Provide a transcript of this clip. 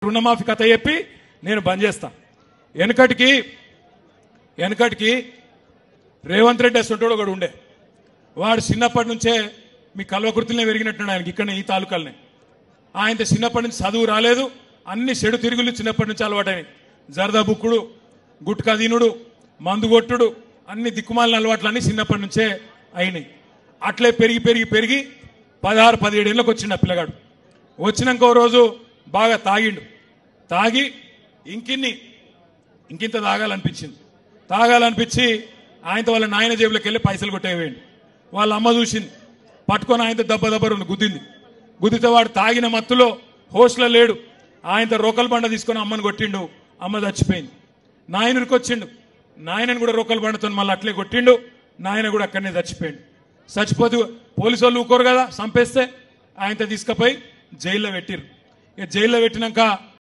రుణమాఫీ కథ చెప్పి నేను బంద్ చేస్తా. వెనకటికి రేవంత్ రెడ్డి అసంటోడు ఒకడు ఉండే, వాడు చిన్నప్పటి నుంచే మీ కల్వకుర్తినే పెరిగినట్టున్నాడు. ఆయనకి ఇక్కడ ఈ తాలూకాలనే. ఆయన చిన్నప్పటి నుంచి చదువు రాలేదు, అన్ని చెడు తిరుగులు చిన్నప్పటి నుంచి అలవాటైనవి. జరదా బుక్కుడు, గుట్కా తినుడు, మందు కొట్టుడు, అన్ని దిక్కుమాలిన అలవాట్లన్నీ చిన్నప్పటి నుంచే అయినాయి. అట్లే పెరిగి పెరిగి పెరిగి 16-17 ఏళ్ళకి వచ్చిండు ఆ పిల్లగాడు. వచ్చినాక ఓ రోజు బాగా తాగిండు. తాగి ఇంకింత తాగాలనిపించి ఆయనతో వాళ్ళ నాయన జేబులోకి వెళ్ళి పైసలు కొట్టేవేయండి. వాళ్ళ అమ్మ చూసింది, పట్టుకొని ఆయనతో దెబ్బ గుద్దింది. గుద్దితే వాడు తాగిన మత్తులో హోస్ట్లో లేడు. ఆయనతో రోకల్ బండ తీసుకొని అమ్మని కొట్టిండు. అమ్మ చచ్చిపోయింది. నాయనకి వచ్చిండు, నాయనని కూడా రోకల్ బండతో మళ్ళీ అట్లే కొట్టిండు. నాయన కూడా అక్కడనే చచ్చిపోయిండు. చచ్చిపోతూ పోలీసు వాళ్ళు ఊకోరు కదా, చంపేస్తే ఆయనతో తీసుకుపోయి జైల్లో పెట్టిర్రు. ఇక జైల్లో పెట్టినాక